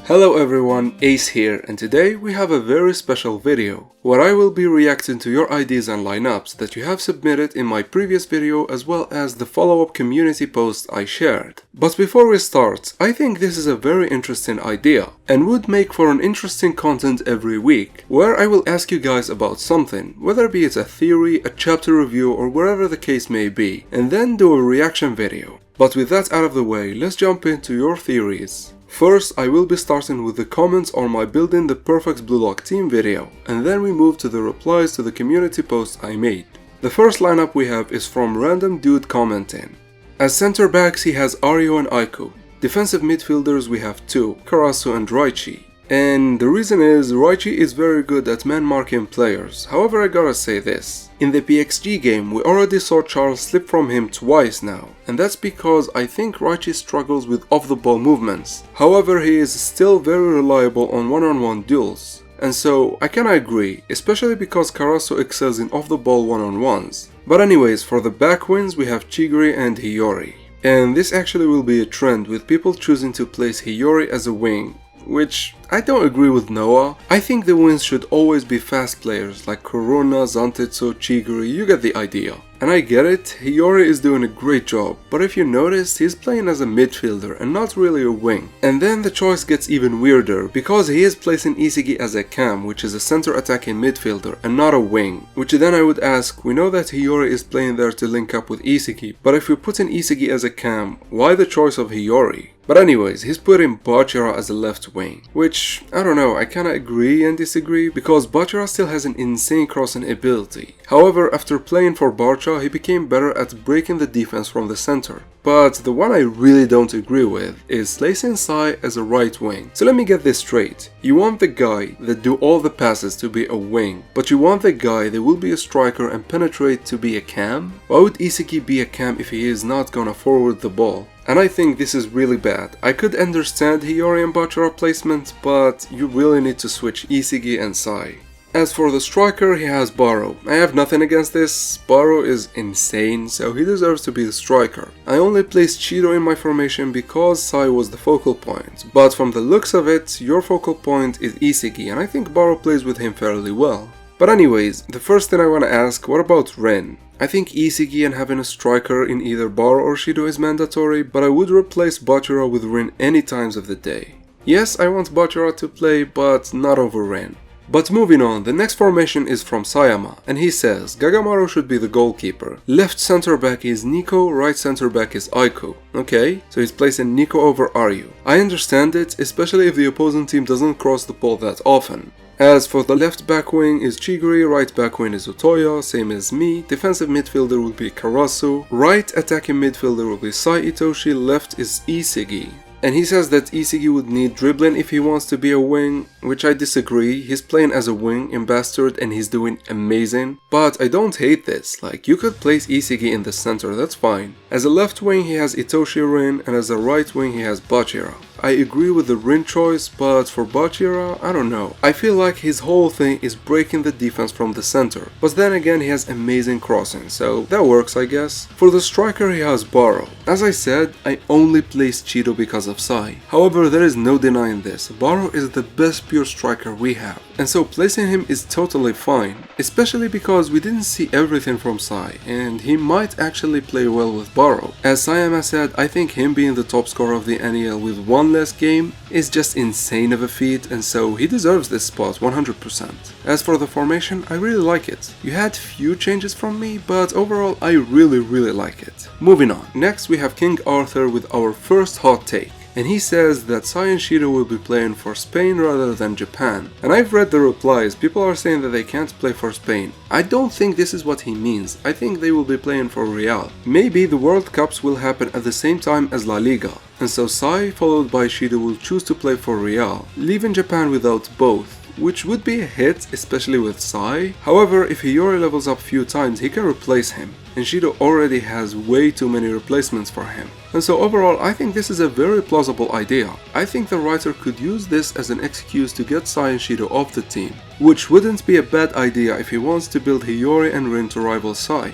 Hello everyone, Ace here, and today we have a very special video where I will be reacting to your ideas and lineups that you have submitted in my previous video as well as the follow-up community post I shared. But before we start, I think this is a very interesting idea and would make for an interesting content every week where I will ask you guys about something, whether be it a theory, a chapter review or wherever the case may be, and then do a reaction video. But with that out of the way, let's jump into your theories. First, I will be starting with the comments on my Building the Perfect BLUELOCK team video, and then we move to the replies to the community post I made. The first lineup we have is from Random Dude commenting. As center backs he has Ario and Aiku. Defensive midfielders we have Touou, Karasu and Raichi. And the reason is, Raichi is very good at man-marking players. However, I gotta say this. In the PXG game, we already saw Charles slip from him twice now. And that's because I think Raichi struggles with off-the-ball movements. However, he is still very reliable on one-on-one duels. And so, I kinda agree, especially because Karasu excels in off-the-ball one-on-ones. But anyways, for the back wins, we have xKore and Hiyori. And this actually will be a trend with people choosing to place Hiyori as a wing, which I don't agree with Noah. I think the wins should always be fast players like Corona, Zantetsu, xKore, you get the idea. And I get it, Hiyori is doing a great job, but if you noticed, he's playing as a midfielder and not really a wing. And then the choice gets even weirder, because he is placing Isagi as a cam, which is a center attacking midfielder and not a wing. Which then I would ask, we know that Hiyori is playing there to link up with Isagi, but if we put in Isagi as a cam, why the choice of Hiyori? But anyways, he's putting Bachira as a left wing, which, I don't know, I kinda agree and disagree, because Bachira still has an insane crossing ability. However, after playing for Barca, he became better at breaking the defense from the center. But the one I really don't agree with is placing Sai as a right wing. So let me get this straight. You want the guy that do all the passes to be a wing, but you want the guy that will be a striker and penetrate to be a cam? Why would Isagi be a cam if he is not gonna forward the ball? And I think this is really bad. I could understand Hiyori and Bachira placement, but you really need to switch Isagi and Sai. As for the striker, he has Baro. I have nothing against this. Baro is insane, so he deserves to be the striker. I only placed Cheeto in my formation because Sai was the focal point. But from the looks of it, your focal point is Isagi, and I think Baro plays with him fairly well. But anyways, the first thing I want to ask, what about Ren? I think Isagi and having a striker in either Baro or Shido is mandatory, but I would replace Bachira with Ren any times of the day. Yes, I want Bachira to play, but not over Ren. But moving on, the next formation is from Sayama, and he says Gagamaru should be the goalkeeper. Left center back is Nico, right center back is Aiku. Okay, so he's placing Nico over Aryu. I understand it, especially if the opposing team doesn't cross the ball that often. As for the left back wing is xKore, right back wing is Otoya, same as me, defensive midfielder will be Karasu, right attacking midfielder will be Sai Itoshi, left is Isagi. And he says that Isagi would need dribbling if he wants to be a wing, which I disagree. He's playing as a wing in Bastard and he's doing amazing. But I don't hate this, like you could place Isagi in the center, that's fine. As a left wing he has Itoshi Rin, and as a right wing he has Bachira. I agree with the Rin choice, but for Bachira, I don't know. I feel like his whole thing is breaking the defense from the center. But then again, he has amazing crossing, so that works I guess. For the striker he has Baro. As I said, I only placed Cheeto because of Sai. However, there is no denying this. Baro is the best pure striker we have. And so placing him is totally fine. Especially because we didn't see everything from Sai, and he might actually play well with Baro. As Sayama said, I think him being the top scorer of the NEL with one less game is just insane of a feat, and so he deserves this spot 100%. As for the formation, I really like it. You had few changes from me, but overall I really like it. Moving on. Next we have King Arthur with our first hot take. And he says that Sai and Shido will be playing for Spain rather than Japan. And I've read the replies, people are saying that they can't play for Spain. I don't think this is what he means, I think they will be playing for Real. Maybe the World Cups will happen at the same time as La Liga. And so Sai followed by Shido will choose to play for Real, leaving Japan without both. Which would be a hit, especially with Sai. However, if Hiyori levels up few times, he can replace him. And Shido already has way too many replacements for him. And so overall, I think this is a very plausible idea. I think the writer could use this as an excuse to get Sai and Shido off the team. Which wouldn't be a bad idea if he wants to build Hiyori and Rin to rival Sai.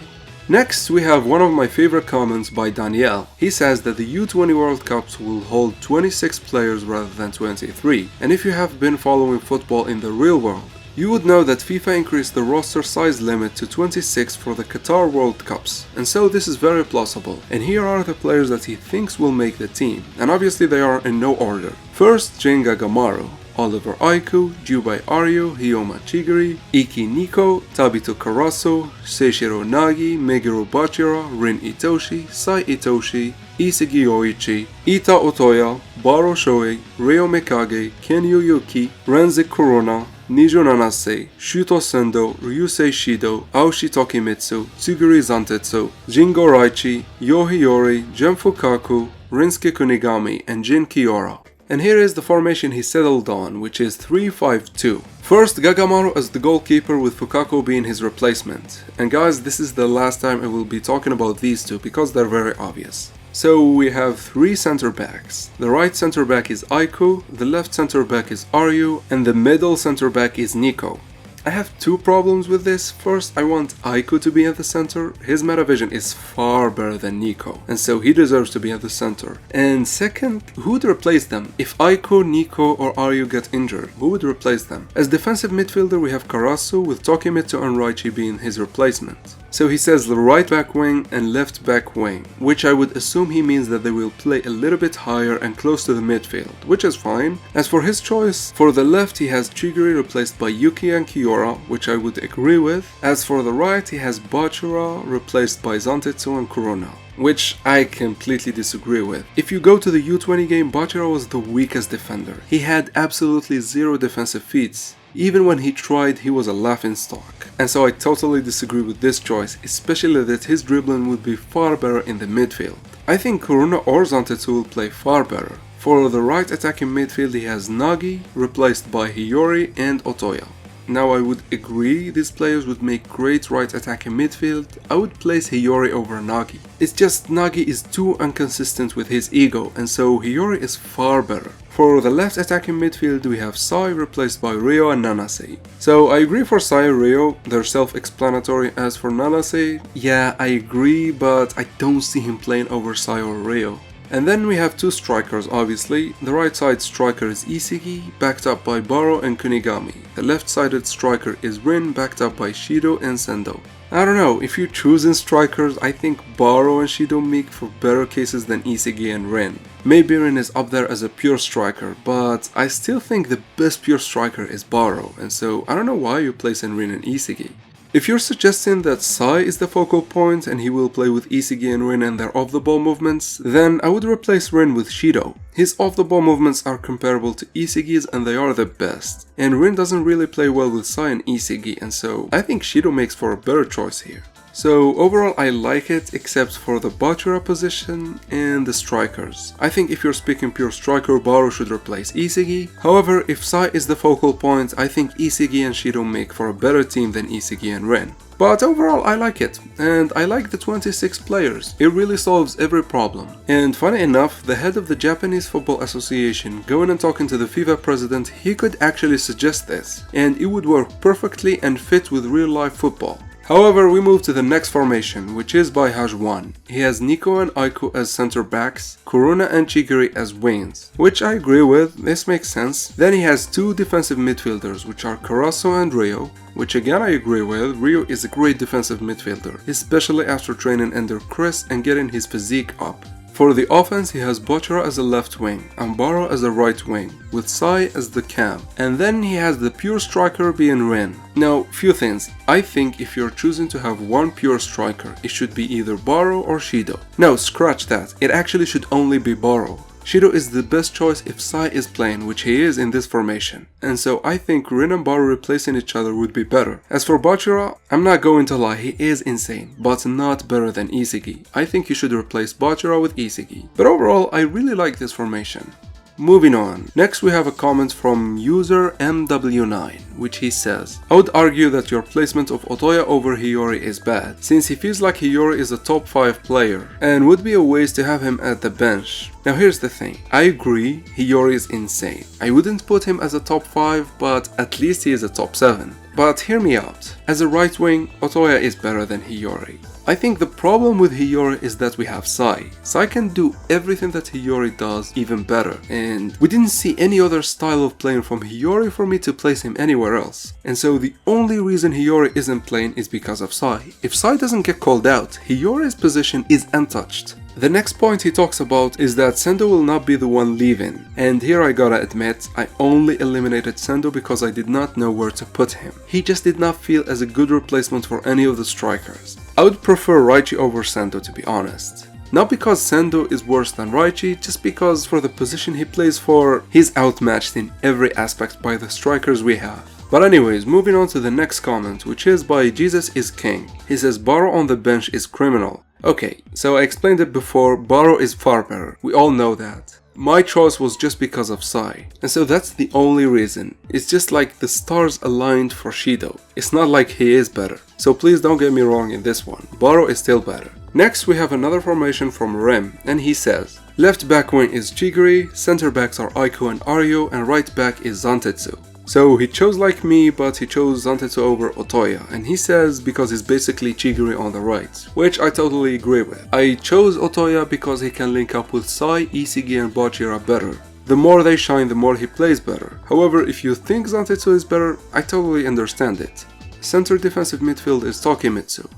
Next, we have one of my favorite comments by Daniel. He says that the U20 World Cups will hold 26 players rather than 23, and if you have been following football in the real world, you would know that FIFA increased the roster size limit to 26 for the Qatar World Cups, and so this is very plausible. And here are the players that he thinks will make the team, and obviously they are in no order. First, Jin Gagamaru, Oliver Aiku, Jubai Aryo, Hiyoma Chigiri, Iki Niko, Tabito Karaso, Seishiro Nagi, Meguro Bachira, Rin Itoshi, Sai Itoshi, Isagi Yoichi, Ita Otoya, Baro Shoei, Ryo Mikage, Kenyu Yuki, Renzi Corona, Nijo Nanase, Shuto Sendo, Ryusei Shido, Aoshi Tokimitsu, Tsuguri Zantetsu, Jingo Raichi, Yohiyori, Jen Fukaku, Rinsuke Kunigami, and Jin Kiora. And here is the formation he settled on, which is 3-5-2. First, Gagamaru as the goalkeeper with Fukaku being his replacement. And guys, this is the last time I will be talking about these two because they're very obvious. So we have 3 center backs. The right center back is Aiku, the left center back is Aryu, and the middle center back is Niko. I have 2 problems with this. First, I want Aiku to be at the center. His metavision is far better than Niko, and so he deserves to be at the center. And second, who would replace them? If Aiku, Niko, or Aryu get injured, who would replace them? As defensive midfielder, we have Karasu, with Tokimitsu and Raichi being his replacement. So he says the right back wing and left back wing, which I would assume he means that they will play a little bit higher and close to the midfield, which is fine. As for his choice, for the left he has Chigiri replaced by Yuki and Kiora, which I would agree with. As for the right, he has Bachira replaced by Zantetsu and Corona, which I completely disagree with. If you go to the U20 game, Bachira was the weakest defender. He had absolutely 0 defensive feats. Even when he tried, he was a laughingstock. And so I totally disagree with this choice, especially that his dribbling would be far better in the midfield. I think Corona or Zantetsu will play far better. For the right attacking midfield, he has Nagi, replaced by Hiyori and Otoya. Now I would agree these players would make great right attacking midfield. I would place Hiyori over Nagi. It's just Nagi is too inconsistent with his ego, and so Hiyori is far better. For the left attacking midfield, we have Sai replaced by Ryo and Nanase. So I agree for Sai and Ryo, they're self-explanatory. As for Nanase, yeah, I agree, but I don't see him playing over Sai or Ryo. And then we have 2 strikers, obviously. The right side striker is Isigi, backed up by Baro and Kunigami. The left-sided striker is Rin, backed up by Shido and Sendo. I don't know, if you're choosing strikers, I think Baro and Shido make for better cases than Isigi and Rin. Maybe Rin is up there as a pure striker, but I still think the best pure striker is Baro, and so I don't know why you place in Rin and Isigi. If you're suggesting that Sai is the focal point and he will play with Isigi and Rin and their off-the-ball movements, then I would replace Rin with Shido. His off-the-ball movements are comparable to Isigi's and they are the best. And Rin doesn't really play well with Sai and Isigi, and so I think Shido makes for a better choice here. So overall I like it, except for the Bachira position and the strikers. I think if you're speaking pure striker, Baro should replace Isigi. However, if Sai is the focal point, I think Isigi and Shido make for a better team than Isigi and Rin. But overall I like it, and I like the 26 players. It really solves every problem. And funny enough, the head of the Japanese Football Association going and talking to the FIFA president, he could actually suggest this, and it would work perfectly and fit with real life football. However, we move to the next formation, which is by Haj1. He has Niko and Aiku as center backs, Kuruna and Chigiri as wings, which I agree with, this makes sense. Then he has 2 defensive midfielders, which are Karaso and Ryo, which again I agree with. Ryo is a great defensive midfielder, especially after training under Chris and getting his physique up. For the offense, he has Bachira as a left wing and Baro as a right wing, with Sai as the cam. And then he has the pure striker being Rin. Now, few things. I think if you're choosing to have one pure striker, it should be either Baro or Shido. No, scratch that. It actually should only be Baro. Shido is the best choice if Sai is playing, which he is in this formation. And so I think Rin and Baro replacing each other would be better. As for Bachira, I'm not going to lie, he is insane, but not better than Isigi. I think you should replace Bachira with Isigi. But overall, I really like this formation. Moving on. Next we have a comment from user MW9, which he says, I would argue that your placement of Otoya over Hiyori is bad, since he feels like Hiyori is a top 5 player, and would be a waste to have him at the bench. Now here's the thing, I agree, Hiyori is insane. I wouldn't put him as a top 5, but at least he is a top 7. But hear me out. As a right wing, Otoya is better than Hiyori. I think the problem with Hiyori is that we have Sai. Sai can do everything that Hiyori does even better, and we didn't see any other style of playing from Hiyori for me to place him anywhere else. And so the only reason Hiyori isn't playing is because of Sai. If Sai doesn't get called out, Hiyori's position is untouched. The next point he talks about is that Sendo will not be the one leaving, and here I gotta admit, I only eliminated Sendo because I did not know where to put him. He just did not feel as a good replacement for any of the strikers. I would prefer Raichi over Sendo, to be honest. Not because Sendo is worse than Raichi, just because for the position he plays for, he's outmatched in every aspect by the strikers we have. But anyways, moving on to the next comment, which is by Jesus is King. He says Baro on the bench is criminal. Okay, so I explained it before, Baro is far better, we all know that. My choice was just because of Sai, and so that's the only reason. It's just like the stars aligned for Shido. It's not like he is better, so please don't get me wrong in this one, Baro is still better. Next we have another formation from Rem, and he says, left back wing is Chigiri, center backs are Aiku and Aryo, and right back is Zantetsu. So he chose like me, but he chose Zantetsu over Otoya, and he says because he's basically Chigiri on the right, which I totally agree with. I chose Otoya because he can link up with Sai, Isigi and Bachira better. The more they shine, the more he plays better. However, if you think Zantetsu is better, I totally understand it. Center defensive midfield is Tokimitsu.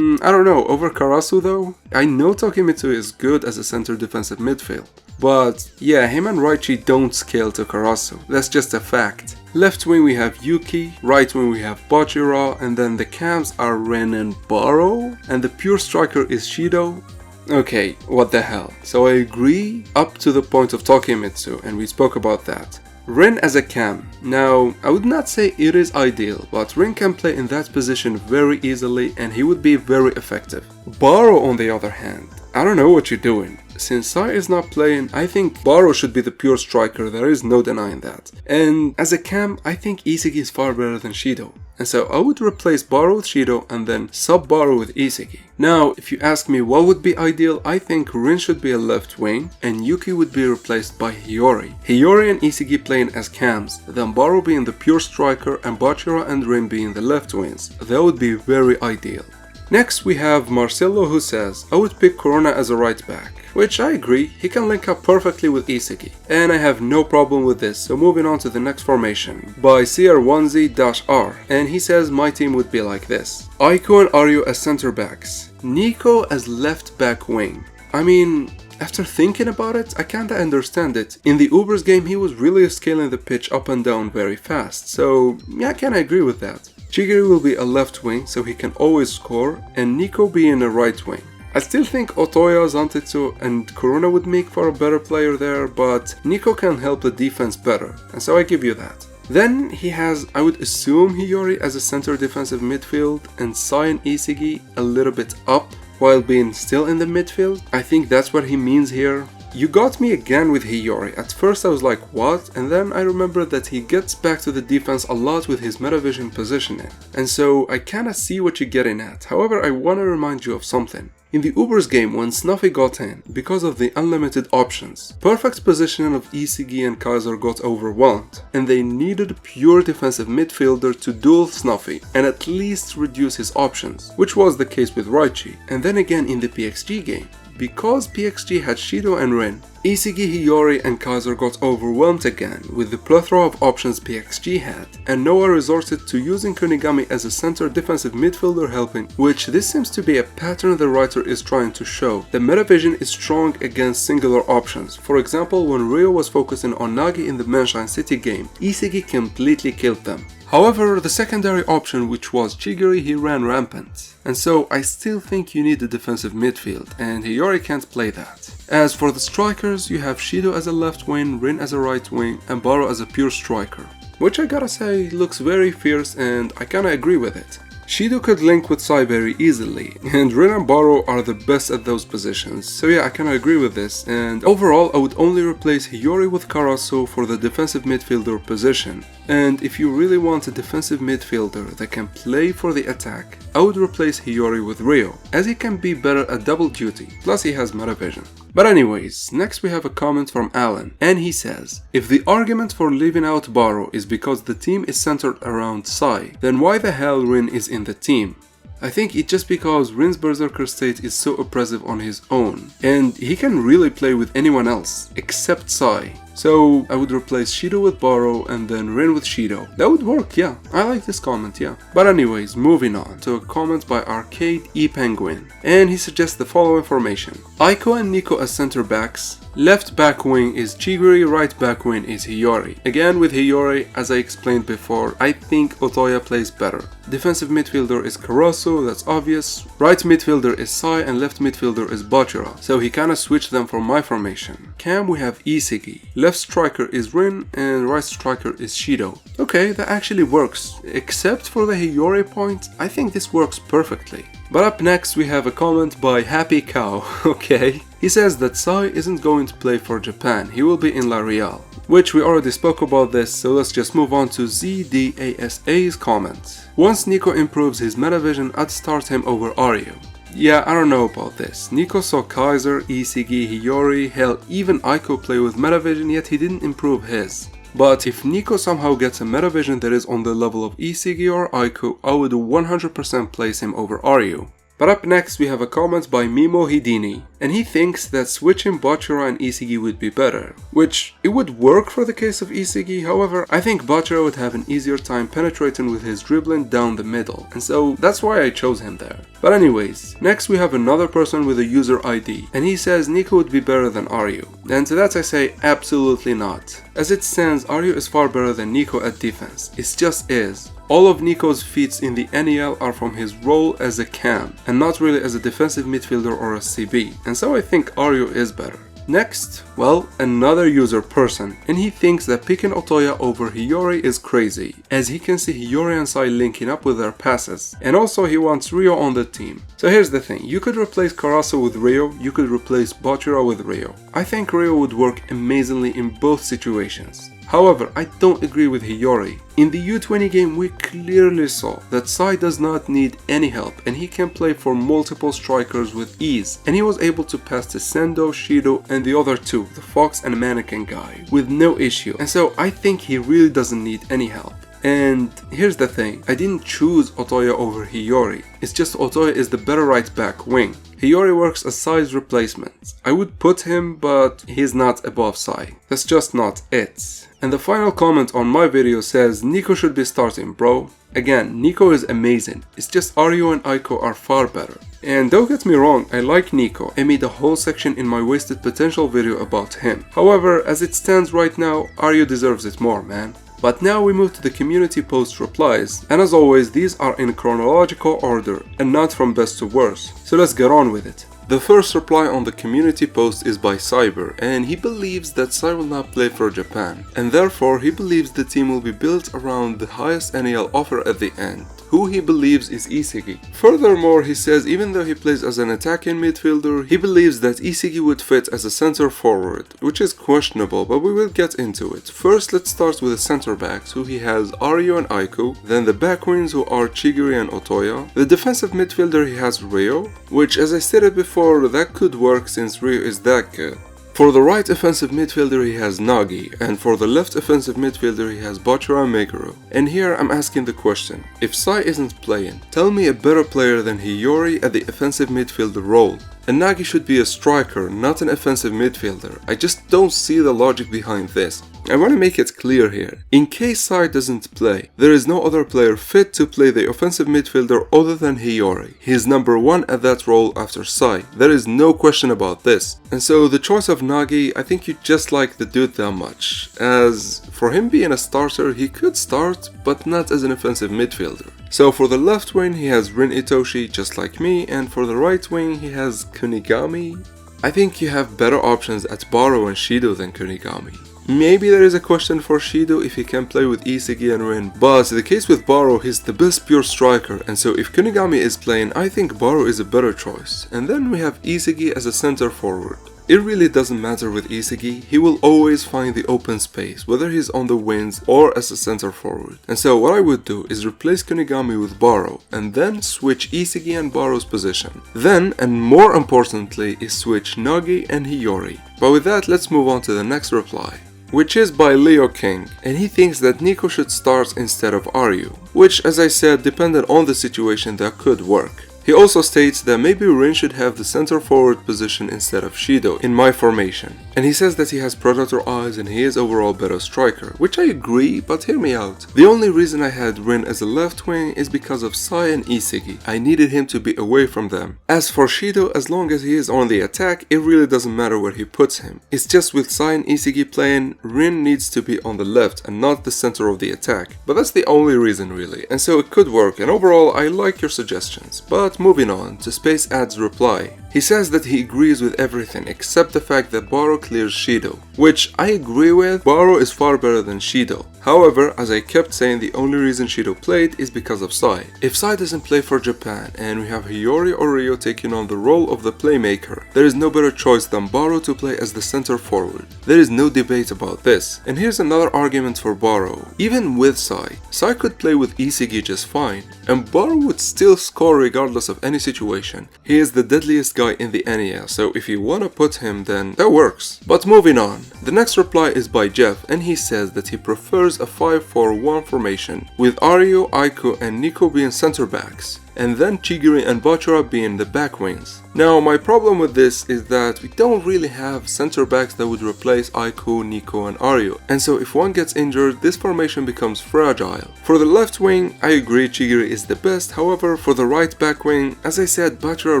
I don't know, over Karasu though? I know Tokimitsu is good as a center defensive midfield. But yeah, him and Raichi don't scale to Karasu, that's just a fact. Left wing we have Yuki, right wing we have Bachira, and then the cams are Ren and Baro, and the pure striker is Shido. Okay, what the hell. So I agree up to the point of Tokimitsu, and we spoke about that. Ren as a cam. Now, I would not say it is ideal, but Ren can play in that position very easily and he would be very effective. Baro on the other hand, I don't know what you're doing. Since Sai is not playing, I think Baro should be the pure striker, there is no denying that. And as a cam, I think Isigi is far better than Shido. And so I would replace Baro with Shido and then sub Baro with Isigi. Now, if you ask me what would be ideal, I think Rin should be a left wing and Yuki would be replaced by Hiyori. Hiyori and Isigi playing as cams, then Baro being the pure striker and Bachira and Rin being the left wings. That would be very ideal. Next we have Marcelo who says, I would pick Corona as a right back. Which I agree, he can link up perfectly with Isigi. And I have no problem with this, so moving on to the next formation. By CR1Z-R, and he says my team would be like this. Aiku and Aryu as center backs. Nico as left back wing. I mean, after thinking about it, I kinda understand it. In the Ubers game he was really scaling the pitch up and down very fast, so yeah, I kinda agree with that. Chigiri will be a left wing, so he can always score, and Nico being a right wing. I still think Otoya, Zantetsu and Kurona would make for a better player there, but Nico can help the defense better, and so I give you that. Then he has, I would assume, Hiyori as a center defensive midfield, and Sai and Isigi a little bit up, while being still in the midfield. I think that's what he means here. You got me again with Hiyori. At first I was like, what? And then I remembered that he gets back to the defense a lot with his metavision positioning. And so I kinda see what you're getting at. However, I wanna remind you of something. In the Ubers game, when Snuffy got in, because of the unlimited options, perfect positioning of Isigi and Kaiser got overwhelmed, and they needed a pure defensive midfielder to duel Snuffy and at least reduce his options, which was the case with Raichi. And then again in the PXG game, because PXG had Shido and Rin, Isigi, Hiyori and Kaiser got overwhelmed again with the plethora of options PXG had, and Noah resorted to using Kunigami as a center defensive midfielder helping, which this seems to be a pattern the writer is trying to show. The metavision is strong against singular options. For example, when Ryo was focusing on Nagi in the Menshine City game, Isigi completely killed them. However, the secondary option, which was Chigiri, he ran rampant. And so I still think you need a defensive midfield, and Hiyori can't play that. As for the strikers, you have Shido as a left wing, Rin as a right wing, and Baro as a pure striker. Which I gotta say looks very fierce and I kinda agree with it. Shido could link with Sai very easily, and Rin and Baro are the best at those positions, so yeah, I kinda agree with this, and overall I would only replace Hiyori with Karasu for the defensive midfielder position. And if you really want a defensive midfielder that can play for the attack, I would replace Hiyori with Ryo, as he can be better at double duty, plus he has meta vision. But anyways, next we have a comment from Alan, and he says, if the argument for leaving out Baro is because the team is centered around Sai, then why the hell Rin is in the team? I think it's just because Rin's Berserker state is so oppressive on his own, and he can really play with anyone else, except Sai. So I would replace Shido with Baro and then Rin with Shido. That would work, yeah. I like this comment, yeah. But anyways, moving on to a comment by Arcade E Penguin, and he suggests the following formation. Aiko and Nico as center backs. Left back wing is Chigiri, right back wing is Hiyori. Again with Hiyori, as I explained before, I think Otoya plays better. Defensive midfielder is Karasu, that's obvious. Right midfielder is Sai and left midfielder is Bachira, so he kinda switched them for my formation. Cam we have Isigi. Left striker is Rin and right striker is Shido. Okay, that actually works. Except for the Hiyori point, I think this works perfectly. But up next we have a comment by Happy Cow, okay? He says that Sai isn't going to play for Japan, he will be in La Real. Which we already spoke about this, so let's just move on to ZDASA's comment. Once Nico improves his meta vision, I'd start him over Aryu. Yeah, I don't know about this. Nico saw Kaiser, Isigi, Hiyori, hell even Aiko play with meta vision, yet he didn't improve his. But if Nico somehow gets a meta vision that is on the level of Isigi or Aiko, I would 100% place him over Aryu. But up next we have a comment by Mimo Hidini, and he thinks that switching Bachira and Isigi would be better, which it would work for the case of Isigi, however I think Bachira would have an easier time penetrating with his dribbling down the middle, and so that's why I chose him there. But anyways, next we have another person with a user ID, and he says Nico would be better than Aryu, and to that I say absolutely not. As it stands, Aryu is far better than Nico at defense, it just is. All of Nico's feats in the NEL are from his role as a cam, and not really as a defensive midfielder or a CB, and so I think Aryu is better. Next, well, another user person, and he thinks that picking Otoya over Hiyori is crazy, as he can see Hiyori and Sai linking up with their passes, and also he wants Ryo on the team. So here's the thing, you could replace Karasu with Ryo, you could replace Bachira with Ryo. I think Ryo would work amazingly in both situations. However, I don't agree with Hiyori. In the U20 game we clearly saw that Sai does not need any help and he can play for multiple strikers with ease, and he was able to pass to Sendo, Shido and the other two, the Fox and Mannequin guy, with no issue, and so I think he really doesn't need any help. And here's the thing, I didn't choose Otoya over Hiyori, it's just Otoya is the better right back wing. Hiyori works as Sai's replacement. I would put him, but he's not above Sai. That's just not it. And the final comment on my video says Nico should be starting, bro. Again, Nico is amazing, it's just Aryu and Aiko are far better. And don't get me wrong, I like Nico, I made a whole section in my wasted potential video about him. However, as it stands right now, Aryu deserves it more, man. But now we move to the community post replies, and as always these are in chronological order and not from best to worst, so let's get on with it. The first reply on the community post is by Cyber, and he believes that Sai will not play for Japan, and therefore he believes the team will be built around the highest NEL offer at the end, who he believes is Isigi. Furthermore, he says even though he plays as an attacking midfielder, he believes that Isigi would fit as a center forward, which is questionable, but we will get into it. First, let's start with the center backs, who he has Aryu and Aiko, then the back wings who are Chigiri and Otoya, the defensive midfielder he has Ryo, which as I stated before, that could work since Ryo is that good. For the right offensive midfielder he has Nagi, and for the left offensive midfielder he has Bachira and Meguro. And here I'm asking the question, if Sai isn't playing, tell me a better player than Hiyori at the offensive midfielder role. And Nagi should be a striker, not an offensive midfielder. I just don't see the logic behind this. I want to make it clear here. In case Sai doesn't play, there is no other player fit to play the offensive midfielder other than Hiyori. He is number one at that role after Sai. There is no question about this. And so the choice of Nagi, I think you just like the dude that much. As for him being a starter, he could start, but not as an offensive midfielder. So for the left wing he has Rin Itoshi just like me, and for the right wing he has Kunigami. I think you have better options at Baro and Shido than Kunigami. Maybe there is a question for Shido if he can play with Isagi and Rin, but the case with Baro, he's the best pure striker, and so if Kunigami is playing, I think Baro is a better choice. And then we have Isagi as a center forward. It really doesn't matter with Isagi, he will always find the open space, whether he's on the wings or as a center forward. And so what I would do is replace Kunigami with Baro, and then switch Isagi and Baro's position. Then, and more importantly, is switch Nagi and Hiyori. But with that, let's move on to the next reply, which is by Leo King, and he thinks that Nico should start instead of Aryu, which, as I said, depended on the situation, that could work. He also states that maybe Rin should have the center forward position instead of Shido in my formation. And he says that he has predator eyes and he is overall better striker, which I agree, but hear me out. The only reason I had Rin as a left wing is because of Sai and Isagi. I needed him to be away from them. As for Shido, as long as he is on the attack, it really doesn't matter where he puts him. It's just with Sai and Isagi playing, Rin needs to be on the left and not the center of the attack. But that's the only reason really, and so it could work, and overall I like your suggestions. But moving on to Space Ad's reply. He says that he agrees with everything except the fact that Baro clears Shido, which I agree with. Baro is far better than Shido. However, as I kept saying, the only reason Shido played is because of Sai. If Sai doesn't play for Japan and we have Hiyori or Ryo taking on the role of the playmaker, there is no better choice than Baro to play as the center forward. There is no debate about this. And here's another argument for Baro. Even with Sai could play with Isagi just fine, and Baro would still score regardless of any situation. He is the deadliest guy in the NES, so if you wanna put him, then that works. But moving on, the next reply is by Jeff, and he says that he prefers a 5-4-1 formation, with Aryu, Aiko and Nico being center backs, and then Chigiri and Bachara being the back wings. Now, my problem with this is that we don't really have center backs that would replace Aiko, Nico and Aryu, and so if one gets injured, this formation becomes fragile. For the left wing, I agree Chigiri is the best, however, for the right back wing, as I said, Bachara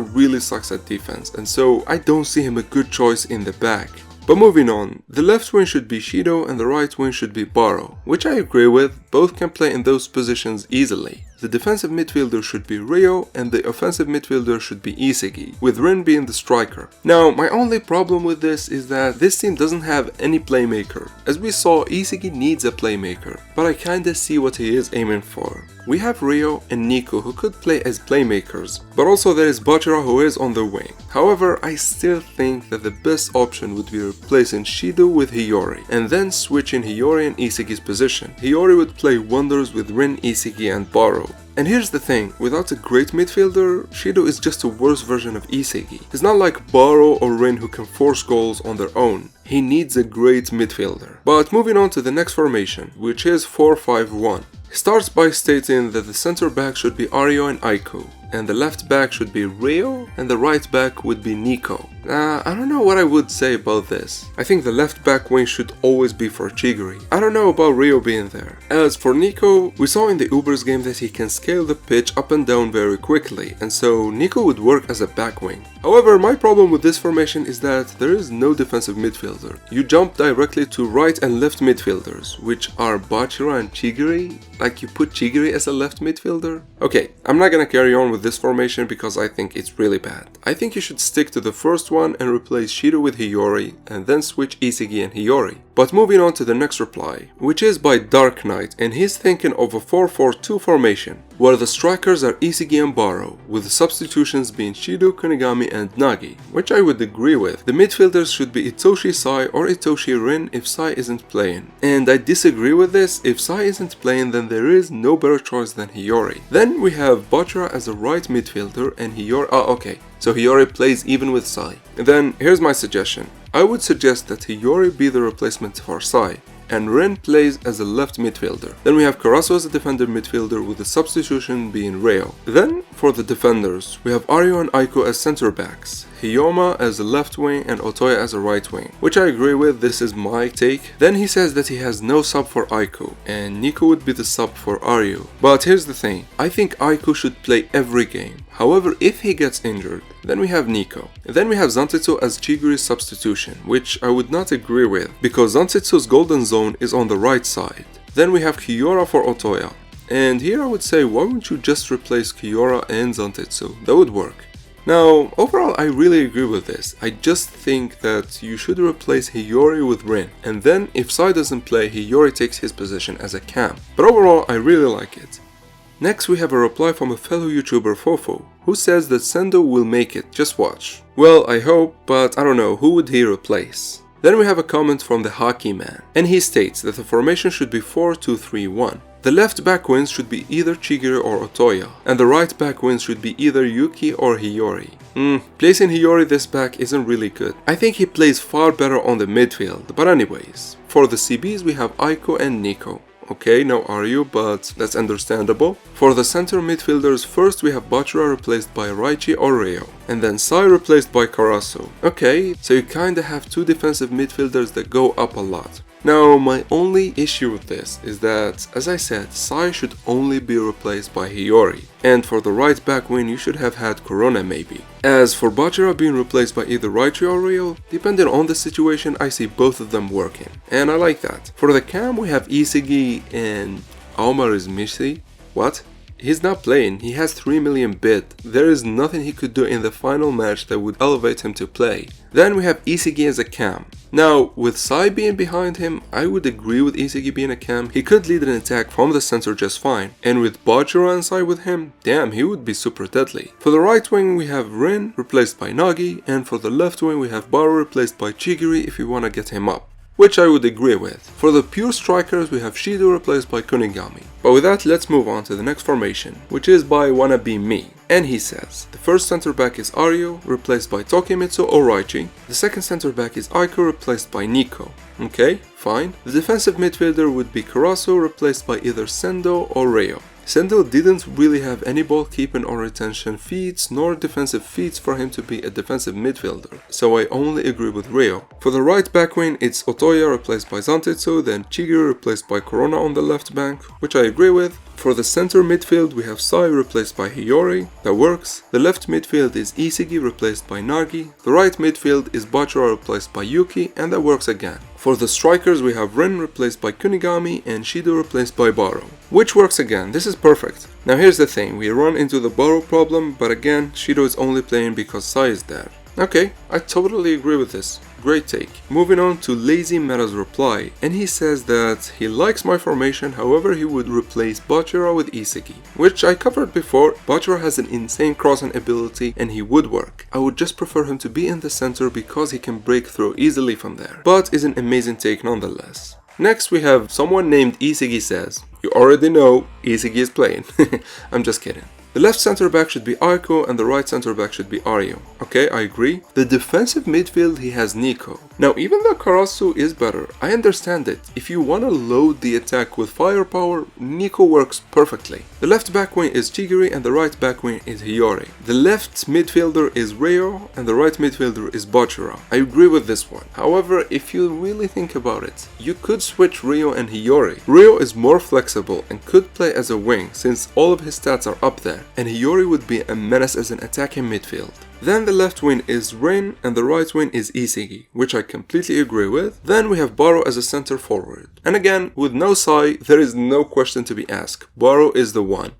really sucks at defense, and so I don't see him a good choice in the back. But moving on, the left wing should be Shido and the right wing should be Baro, which I agree with, both can play in those positions easily. The defensive midfielder should be Ryo and the offensive midfielder should be Isagi, with Rin being the striker. Now, my only problem with this is that this team doesn't have any playmaker. As we saw, Isagi needs a playmaker, but I kinda see what he is aiming for. We have Ryo and Nico who could play as playmakers, but also there is Bachara who is on the wing. However, I still think that the best option would be replacing Shido with Hiyori, and then switching Hiyori and Isagi's position. Hiyori would play wonders with Rin, Isagi and Baro. And here's the thing, without a great midfielder, Shido is just a worse version of Isagi. He's not like Baro or Rin who can force goals on their own. He needs a great midfielder. But moving on to the next formation, which is 4-5-1. He starts by stating that the center back should be Aryu and Aiko, and the left back should be Ryo, and the right back would be Nico. I don't know what I would say about this. I think the left back wing should always be for Chigiri. I don't know about Ryo being there. As for Nico, we saw in the Ubers game that he can scale the pitch up and down very quickly, and so Nico would work as a back wing. However, my problem with this formation is that there is no defensive midfielder. You jump directly to right and left midfielders, which are Bachara and Chigiri. Like you put Chigiri as a left midfielder? Okay, I'm not gonna carry on with this formation because I think it's really bad. I think you should stick to the first one and replace Shido with Hiyori and then switch Isagi and Hiyori. But moving on to the next reply, which is by Dark Knight, and he's thinking of a 4-4-2 formation, where the strikers are Isagi and Baro, with the substitutions being Shido, Kunigami and Nagi, which I would agree with. The midfielders should be Itoshi Sai or Itoshi Rin if Sai isn't playing. And I disagree with this, if Sai isn't playing then there is no better choice than Hiyori. Then we have Bachara as a right midfielder and Hiyori, so Hiyori plays even with Sai. And then here's my suggestion. I would suggest that Hiyori be the replacement for Sai, and Rin plays as a left midfielder. Then we have Karasu as a defender midfielder with the substitution being Ryo. Then for the defenders, we have Aryu and Aiko as center backs, Hiyoma as a left wing and Otoya as a right wing, which I agree with, this is my take. Then he says that he has no sub for Aiko, and Nico would be the sub for Aryu. But here's the thing, I think Aiko should play every game. However, if he gets injured, then we have Nico. And then we have Zantetsu as Chiguri's substitution, which I would not agree with, because Zantetsu's golden zone is on the right side. Then we have Kiora for Otoya. And here I would say, why wouldn't you just replace Kiora and Zantetsu? That would work. Now, overall I really agree with this. I just think that you should replace Hiyori with Rin, and then if Sai doesn't play, Hiyori takes his position as a cam. But overall I really like it. Next we have a reply from a fellow YouTuber Fofo, who says that Sendo will make it, just watch. Well, I hope, but I don't know, who would he replace? Then we have a comment from the Hockey Man, and he states that the formation should be 4-2-3-1. The left back wings should be either Chigiri or Otoya, and the right back wings should be either Yuki or Hiyori. Placing Hiyori this back isn't really good. I think he plays far better on the midfield, but anyways. For the CBs we have Aiko and Nico. Okay, no Aryu, but that's understandable. For the center midfielders, first we have Bachira replaced by Raichi or Ryo, and then Sai replaced by Karasu. Okay, so you kinda have two defensive midfielders that go up a lot. Now, my only issue with this is that, as I said, Sai should only be replaced by Hiyori, and for the right back wing you should have had Corona maybe. As for Bachira being replaced by either Raichi or Ryo, depending on the situation I see both of them working, and I like that. For the cam we have Isagi and Aomar is Mishi. What? He's not playing, he has 3 million bid. There is nothing he could do in the final match that would elevate him to play. Then we have Isagi as a cam. Now, with Sai being behind him, I would agree with Isagi being a cam. He could lead an attack from the center just fine. And with Bachira and Sai with him, damn, he would be super deadly. For the right wing we have Rin replaced by Nagi, and for the left wing we have Baru replaced by Chigiri if you wanna get him up, which I would agree with. For the pure strikers we have Shido replaced by Kunigami. But with that, let's move on to the next formation, which is by Wanna Be Me. And he says, the first center back is Aryo, replaced by Tokimitsu or Raichi. The second center back is Aiko, replaced by Nico. Okay, fine. The defensive midfielder would be Karasu, replaced by either Sendo or Ryo. Sendo didn't really have any ball keeping or retention feats nor defensive feats for him to be a defensive midfielder, so I only agree with Ryo. For the right back wing it's Otoya replaced by Zantetsu, then Chigiri replaced by Corona on the left bank, which I agree with. For the center midfield we have Sai replaced by Hiyori, that works. The left midfield is Isagi replaced by Nagi. The right midfield is Bachira replaced by Yuki, and that works again. For the strikers we have Rin replaced by Kunigami and Shido replaced by Baru, which works again. This is perfect. Now here's the thing, we run into the Baru problem, but again Shido is only playing because Sai is there. Okay, I totally agree with this. Great take. Moving on to Lazy Meta's reply, and he says that he likes my formation, however he would replace Bachira with Isagi, which I covered before. Bachira has an insane crossing ability and he would work. I would just prefer him to be in the center because he can break through easily from there, but is an amazing take nonetheless. Next we have someone named Isagi says, you already know Isagi is playing. I'm just kidding. The left center back should be Aiko and the right center back should be Aryo. Okay, I agree. The defensive midfield he has Nico. Now even though Karasu is better, I understand it. If you wanna load the attack with firepower, Nico works perfectly. The left back wing is Chigiri and the right back wing is Hiyori. The left midfielder is Ryo and the right midfielder is Bachira. I agree with this one. However, if you really think about it, you could switch Ryo and Hiyori. Ryo is more flexible and could play as a wing since all of his stats are up there, and Hiyori would be a menace as an attacking midfield. Then the left wing is Rin and the right wing is Isagi, which I completely agree with. Then we have Baru as a center forward. And again, with no Sai, there is no question to be asked. Baru is the one.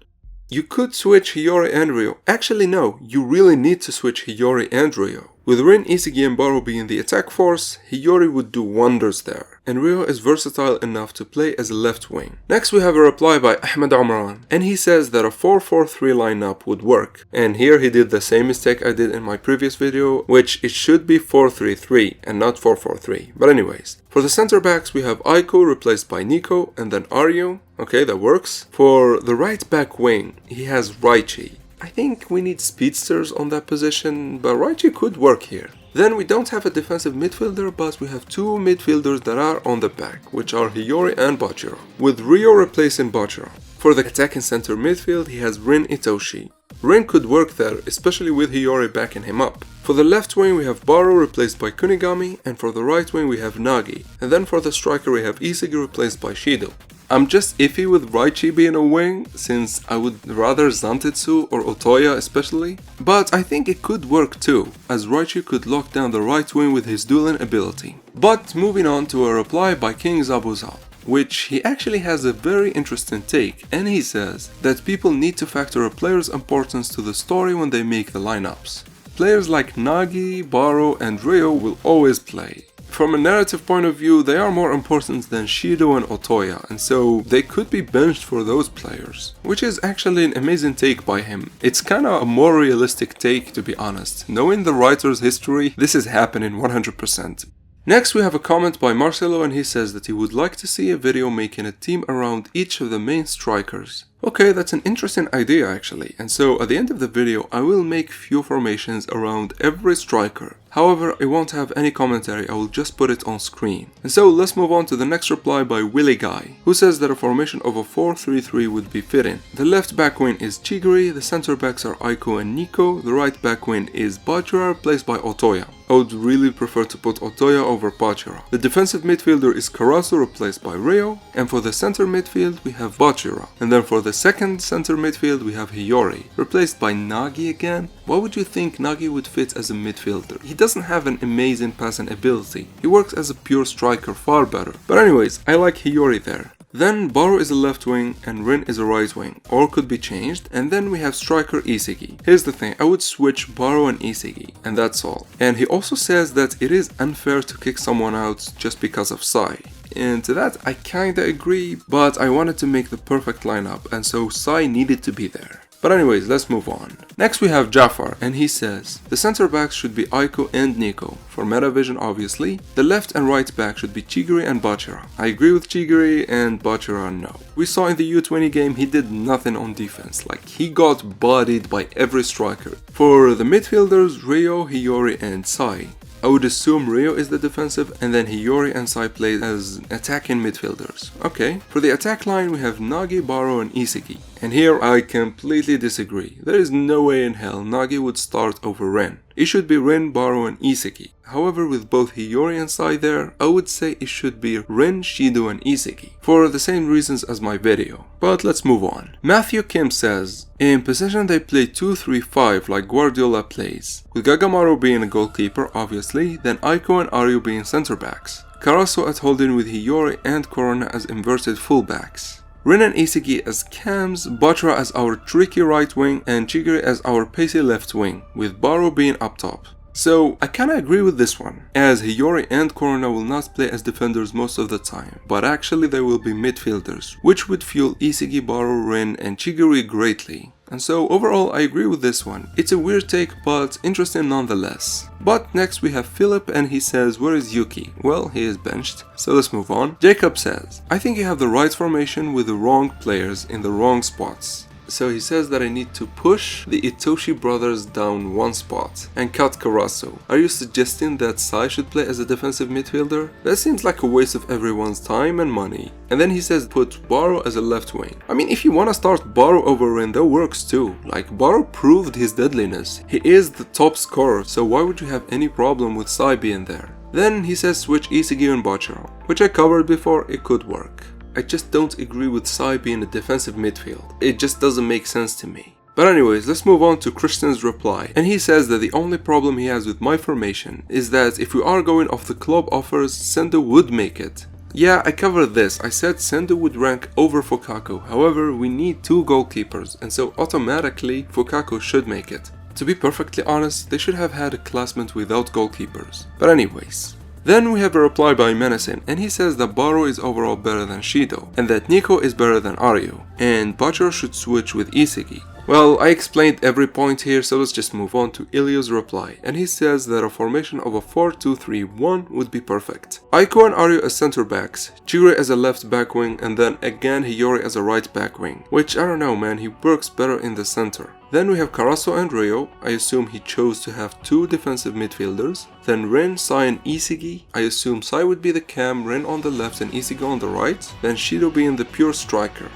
You could switch Hiyori and Ryo. Actually no, you really need to switch Hiyori and Ryo. With Rin, Isagi and Baru being the attack force, Hiyori would do wonders there, and Ryo is versatile enough to play as a left wing. Next we have a reply by Ahmed Omran, and he says that a 4-4-3 lineup would work, and here he did the same mistake I did in my previous video, which it should be 4-3-3 and not 4-4-3, but anyways. For the center backs we have Aiko replaced by Nico and then Aryo, okay, that works. For the right back wing he has Raichi. I think we need speedsters on that position, but Raichi could work here. Then we don't have a defensive midfielder, but we have two midfielders that are on the back, which are Hiyori and Bachira, with Ryo replacing Bachira. For the attacking center midfield, he has Rin Itoshi. Rin could work there, especially with Hiyori backing him up. For the left wing we have Baru replaced by Kunigami, and for the right wing we have Nagi, and then for the striker we have Isagi replaced by Shido. I'm just iffy with Raichi being a wing, since I would rather Zantetsu or Otoya especially, but I think it could work too, as Raichi could lock down the right wing with his dueling ability. But moving on to a reply by King Zabuza, which he actually has a very interesting take, and he says that people need to factor a player's importance to the story when they make the lineups. players like Nagi, Baro and Ryo will always play. From a narrative point of view, they are more important than Shido and Otoya, and so they could be benched for those players, which is actually an amazing take by him. It's kinda a more realistic take, to be honest. Knowing the writer's history, this is happening 100%. Next we have a comment by Marcelo, and he says that he would like to see a video making a team around each of the main strikers. Okay, that's an interesting idea actually, and so at the end of the video I will make few formations around every striker. However, I won't have any commentary, I will just put it on screen. And so let's move on to the next reply by Willy Guy, who says that a formation of a 4-3-3 would be fitting. The left back wing is Chigiri, the center backs are Aiko and Nico, the right back wing is Bachira replaced by Otoya. I would really prefer to put Otoya over Bachira. The defensive midfielder is Karasu replaced by Ryo, and for the center midfield we have Bachira. And then for the second center midfield we have Hiyori, replaced by Nagi again. Why would you think Nagi would fit as a midfielder? He doesn't have an amazing passing ability. He works as a pure striker far better. But anyways, I like Hiyori there. Then Baro is a left wing and Rin is a right wing, or could be changed, and then we have striker Isagi. Here's the thing, I would switch Baro and Isagi, and that's all. And he also says that it is unfair to kick someone out just because of Sai. And to that I kinda agree, but I wanted to make the perfect lineup, and so Sai needed to be there. But anyways, let's move on. Next we have Jafar, and he says, the center backs should be Aiko and Nico. For Metavision obviously. The left and right back should be Chigiri and Bachira. I agree with Chigiri, and Bachira no. We saw in the U20 game he did nothing on defense, like he got bodied by every striker. For the midfielders, Ryo, Hiyori and Sai. I would assume Ryo is the defensive, and then Hiyori and Sai play as attacking midfielders. Okay, for the attack line we have Nagi, Baro and Isagi. And here I completely disagree. There is no way in hell Nagi would start over Ren. It should be Ren, Baro and Isagi. However, with both Hiyori and Sai there, I would say it should be Ren, Shido and Isagi, for the same reasons as my video. But let's move on. Matthew Kim says, in possession they play 2-3-5 like Guardiola plays, with Gagamaru being a goalkeeper obviously, then Aiko and Aryu being center backs, Karasu at holding with Hiyori and Corona as inverted fullbacks. Rin and Isagi as cams, Bachira as our tricky right wing, and Chigiri as our pacey left wing, with Baro being up top. So I kinda agree with this one, as Hiyori and Corona will not play as defenders most of the time, but actually they will be midfielders, which would fuel Isagi, Baro, Rin and Chigiri greatly. And so overall I agree with this one. It's a weird take, but interesting nonetheless. But next we have Philip, and he says, where is Yuki? Well, he is benched, so let's move on. Jacob says, I think you have the right formation with the wrong players in the wrong spots. So he says that I need to push the Itoshi brothers down one spot and cut Karasu. Are you suggesting that Sai should play as a defensive midfielder? That seems like a waste of everyone's time and money. And then he says put Baro as a left wing. I mean, if you wanna start Baro over Rin, that works too. Like, Baro proved his deadliness. He is the top scorer, so why would you have any problem with Sai being there? Then he says switch Isagi and Bachira, which I covered before, it could work. I just don't agree with Sai being a defensive midfield. It just doesn't make sense to me. But anyways, let's move on to Christian's reply. And he says that the only problem he has with my formation is that if we are going off the club offers, Sendo would make it. Yeah, I covered this. I said Sendo would rank over Fukaku. However, we need 2 goalkeepers, and so automatically Fukaku should make it. To be perfectly honest, they should have had a classmate without goalkeepers. But anyways. Then we have a reply by Menacin, and he says that Baro is overall better than Shido, and that Nico is better than Aryu, and Bachira should switch with Isagi. Well, I explained every point here, so let's just move on to Ilya's reply, and he says that a formation of a 4-2-3-1 would be perfect. Aiko and Aryu as center backs, Chigiri as a left back wing, and then again Hiyori as a right back wing, which I don't know man, he works better in the center. Then we have Karasu and Ryo. I assume he chose to have 2 defensive midfielders. Then Rin, Sai and Isagi. I assume Sai would be the cam, Rin on the left and Isagi on the right. Then Shido being the pure striker.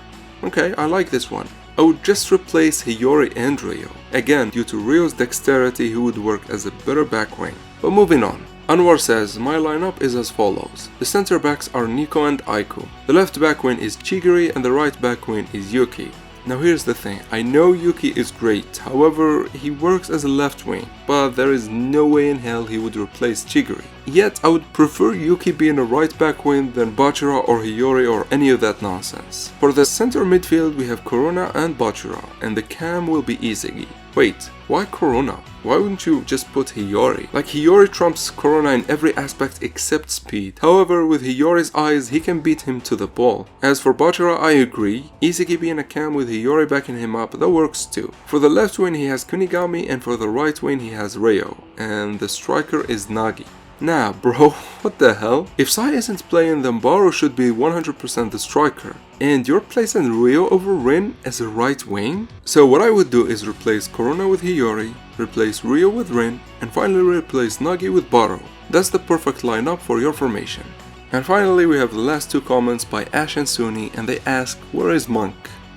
Okay, I like this one. I would just replace Hiyori and Ryo. Again, due to Ryo's dexterity, he would work as a better back wing. But moving on. Anwar says, my lineup is as follows. The center backs are Nico and Aiko. The left back wing is Chigiri and the right back wing is Yuki. Now here's the thing, I know Yuki is great, however, he works as a left wing. but there is no way in hell he would replace Chigiri. Yet I would prefer Yuki being a right back wing than Bachira or Hiyori or any of that nonsense. For the center midfield we have Corona and Bachira, and the cam will be Izagi. Wait, why Corona? Why wouldn't you just put Hiyori? Like, Hiyori trumps Corona in every aspect except speed. However, with Hiyori's eyes, he can beat him to the ball. As for Bachira, I agree. Izagi being a cam with Hiyori backing him up, that works too. For the left wing he has Kunigami, and for the right wing he has Ryo. And the striker is Nagi. Nah bro, what the hell? If Sai isn't playing, then Baro should be 100% the striker. And you're placing Ryo over Rin as a right wing? So what I would do is replace Corona with Hiyori, replace Ryo with Rin, and finally replace Nagi with Baro. That's the perfect lineup for your formation. And finally we have the last two comments by Ash and Suni, and they ask, where is Monk?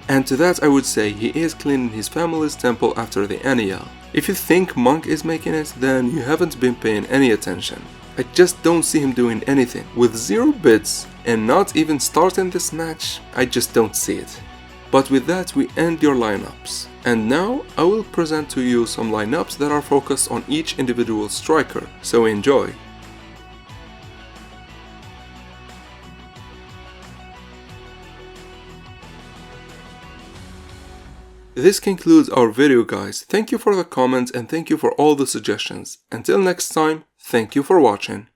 And to that I would say he is cleaning his family's temple after the Annual. If you think Monk is making it, then you haven't been paying any attention. I just don't see him doing anything. With 0 bits and not even starting this match, I just don't see it. But with that we end your lineups. And now I will present to you some lineups that are focused on each individual striker, so enjoy. This concludes our video guys. Thank you for the comments and thank you for all the suggestions. Until next time, thank you for watching.